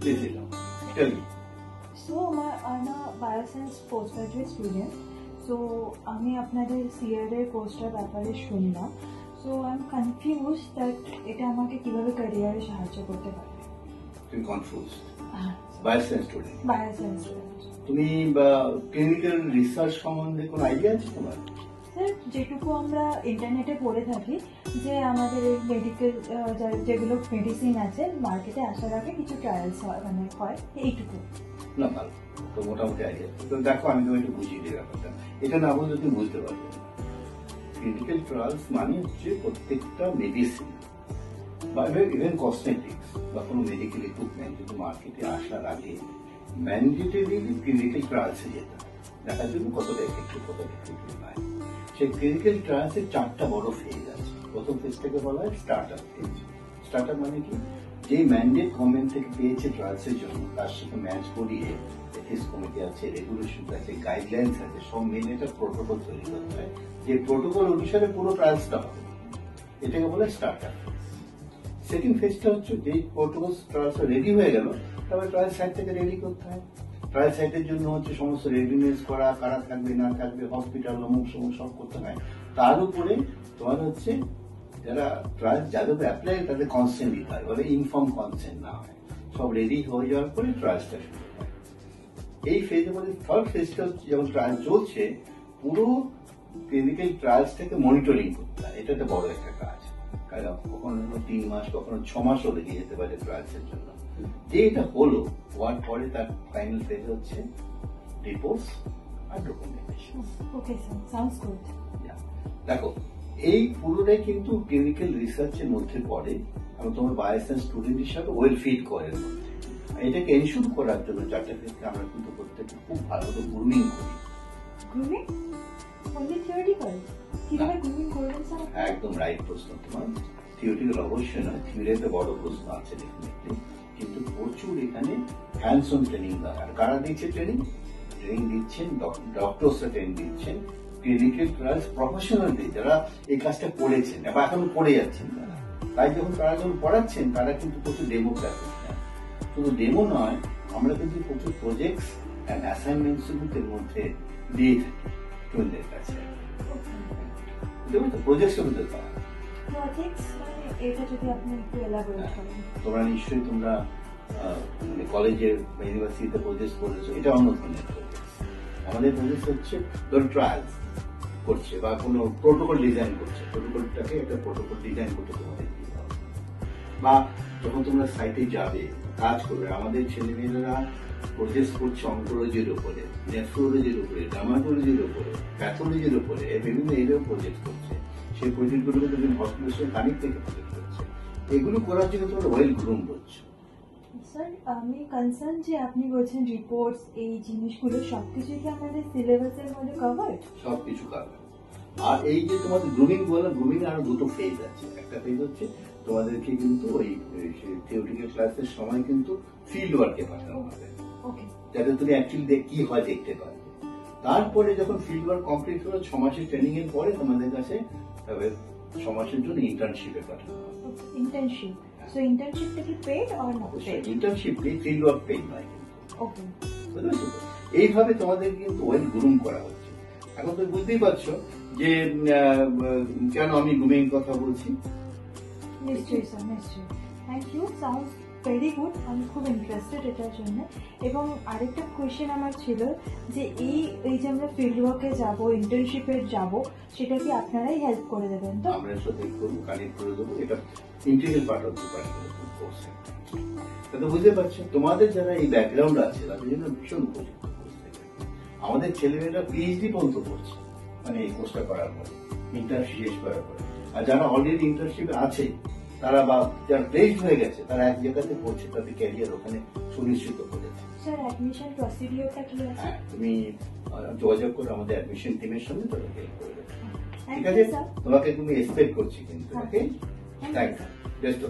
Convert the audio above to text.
Please sit down. Tell me. So I'm a bioscience postgraduate student. So আমি আপনাদের CRA কোর্সটার ব্যাপারে শুনলাম. So I'm confused that এটা আমাকে কিভাবে ক্যারিয়ারে সাহায্য করতে পারে. তুমি confused? Bioscience student. Bioscience student. তুমি ক্লিনিক্যাল রিসার্চ সম্বন্ধে কোনো আইডিয়া আছে তোমার? স্যার, যেটুকু আমরা ইন্টারনেটে পড়ে থাকি যে আমাদের মেডিকেল যেগুলো মেডিসিন আছে মার্কেটে আসার আগে কিছু ট্রায়ালস হয় এইটুকু। না, ভালো, তো মোটামুটি আইডিয়া। তো দেখো, আমি তোমাকে একটু বুঝিয়ে দিই ব্যাপারটা। এটা না বললে তুমি বুঝতে পারবে। ক্লিনিক্যাল ট্রায়ালস মানে হচ্ছে প্রত্যেকটা মেডিসিন বা ইভেন কসমেটিক্স বা কোনো মেডিকেল ইকুইপমেন্ট যদি মার্কেটে আসার আগে ম্যান্ডেটরি ক্লিনিক্যাল ট্রায়ালসে যেতে হয়, দেখার জন্য কতটা এফেক্টিভ কতটা এফেক্টিভ নয়। সেই ক্লিনিক্যাল ট্রায়ালসের 4টা বড় ফেজ আছে। প্রথম ফেজটাকে বলা হয় start up phase. Start up মানে কি? যে ম্যান্ডেট গভর্নমেন্ট থেকে পেয়েছে ট্রায়ালসের জন্য তার সাথে ম্যাচ করিয়ে এথিক্স কমিটি আছে, রেগুলেশন আছে, গাইডলাইন্স আছে, সব মিলে একটা প্রোটোকল তৈরি করতে হয়। যে প্রোটোকল অনুসারে পুরো ট্রায়ালসটা হবে, এটাকে বলে স্টার্ট আপ। সেকেন্ড ফেজটা হচ্ছে যে প্রোটোকল ট্রায়ালস রেডি হয়ে গেল, তারপরে ট্রায়াল সাইট থেকে রেডি করতে হয়। ট্রায়াল সাইটের জন্য হচ্ছে সমস্ত রেডিনেস করা, কারা থাকবে না থাকবে, হসপিটাল অমুক সমুক সব করতে হয়। তার উপরে তোমার হচ্ছে যারা ট্রায়াল যাদের অ্যাপ্লাই তাদের কনসেন্ট দিতে হয়, বলে ইনফর্ম কনসেন্ট না হয়। সব রেডি হয়ে যাওয়ার পরে ট্রায়ালসটা শুরু হয়। এই ফেজে মানে থার্ড ফেজটা হচ্ছে যখন ট্রায়াল চলছে পুরো ক্লিনিক্যাল ট্রায়ালস থেকে মনিটরিং করতে হয়। এটা একটা বড় একটা কাজ। কখনো 3 মাস কখনো 6 মাসও লেগে যেতে পারে ট্রায়ালসের জন্য। যে এটা হলো হওয়ার পরে তার ফাইনাল ফেজ হচ্ছে রিপোর্টস আর documentation. Okay sir, sounds good. দেখো, এই পুরোটাই কিন্তু ক্লিনিক্যাল রিসার্চের মধ্যে পড়ে এবং তোমার বায়োসায়েন্স স্টুডেন্ট হিসাবে ওয়েল ফিট করে এর মধ্যে। এটাকে এনশিওর করার জন্য 4টা ফেজকে আমরা কিন্তু প্রত্যেককে খুব ভালো করে গ্রুমিং করি। Grooming only theoretical? কিভাবে গ্রুমিং করবেন স্যার? একদম রাইট প্রশ্ন তোমার। থিওরিটিক্যাল অবশ্যই নয়, থিওরিতে বড় প্রশ্ন আছে ডেফিনেটলি, কিন্তু প্রচুর এখানে হ্যান্ডস অন ট্রেনিং দরকার। কারা দিচ্ছে ট্রেনিং? ট্রেনিং দিচ্ছেন ডক্টরসরা, ট্রেনিং দিচ্ছেন ক্লিনিক্যাল ট্রায়ালস প্রফেশনালদের, যারা এই কাজটা করেছেন বা এখন করে যাচ্ছেন তারা। তাই তারা যখন পড়াচ্ছেন তারা কিন্তু প্রচুর ডেমো ক্লাসেস নেন। শুধু ডেমো নয়, আমরা কিন্তু প্রচুর প্রজেক্টস অ্যান্ড অ্যাসাইনমেন্টস এর মধ্যে দিয়ে থাকি স্টুডেন্টদের কাছে। প্রজেক্টস হতে পারে। তোমরা নিশ্চয়ই তোমরা কলেজে বা ইউনিভার্সিটিতে প্রজেক্ট করেছো, এটা অন্য ধরনের প্রজেক্ট। আমাদের প্রজেক্ট হচ্ছে ধরুন ট্রায়ালস করছে বা কোনো প্রোটোকল ডিজাইন করছে, প্রোটোকলটাকে একটা প্রোটোকল ডিজাইন করতে তোমাদের দিতে হবে। বা যখন তোমরা সাইটে যাবে কাজ করবে, আমাদের ছেলেমেয়েরা প্রজেক্ট করছে অঙ্কোলজির উপরে, নেফ্রোলজির উপরে, ডার্মাটোলজির উপরে, প্যাথোলজির উপরে, বিভিন্ন এরিয়া প্রজেক্ট করছে। সেই প্রজেক্টগুলোকে তুমি হসপিটালের সঙ্গে কানেক্ট থেকে প্রজেক্ট করছে। এগুলো করার জন্য তোমরা ওয়েল গ্রুম হচ্ছে। স্যার, আমি কনসার্ন যে আপনি বলছেন রিপোর্টস, এই জিনিসগুলো সবকিছু কি আমাদের সিলেবাসের মধ্যে কভার? সবকিছু কভার। আর এই যে তোমাদের গ্রুমিং বলো, গ্রুমিং আরো 2টো ফেজ আছে। একটা ফেজ হচ্ছে তোমাদেরকে কিন্তু ওই থিওরিটিক্যাল ক্লাসের সময় কিন্তু ফিল্ড ওয়ার্কে পাঠানো হবে, যাতে তুমি অ্যাকচুয়ালি কি হয় দেখতে পারবে। তারপরে যখন ফিল্ড ওয়ার্ক কমপ্লিট হলো 6 মাসের ট্রেনিং এর পরে তোমাদের কাছে তবে 6 মাসের জন্য ইন্টার্নশিপে পাঠানো হবে। ইন্টার্নশিপ? সো ইন্টার্নশিপটা কি paid or not paid? Internship paid, field work paid নয় কিন্তু। ওকে, বুঝছো তো? এইভাবে তোমাদের কিন্তু ওয়েল গ্রুম করা হচ্ছে। এখন তুমি বুঝতেই পারছো যে কেন আমি গ্রুমিং কথা বলছি। নিশ্চয়ই স্যার, নিশ্চয়ই। Thank you, sounds very good. আমি খুব ইন্টারেস্টেড এটার জন্য। এবং আরেকটা কোয়েশ্চেন আমার ছিল যে এই যে আমরা ফিল্ড ওয়ার্কে যাব, ইন্টার্নশিপে যাব, সেটা কি আপনারাই হেল্প করে দেবেন? তো আমরা সাথে কানেক্ট করে দেবো। এটা integral part of the course. তো বুঝতে পারছো, তোমাদের যারা এই ব্যাকগ্রাউন্ড আছে তাদের জন্য ভীষণ উপযুক্ত কোর্স। আমাদের ছেলেমেয়েরা পিএইচডি পর্যন্ত করছে মানে এই কোর্সটা করার পরে, ইন্টার্নশিপ শেষ করার পরে। আর যারা অলরেডি ইন্টার্নশিপে আছে তারা বা যারা প্লেসড হয়ে গেছে তারা এক জায়গাতে পড়ছে, তাদের ক্যারিয়ার ওখানে সুনিশ্চিত করেছে। স্যার, অ্যাডমিশন প্রসিডিওরটা কি আছে? তুমি যোগাযোগ করে আমাদের অ্যাডমিশন টিমের সঙ্গে তোরা হেল্প করে দেবে। ঠিক আছে, তোমাকে তুমি এক্সপেক্ট করছি কিন্তু। ওকে, থ্যাংক ইউ।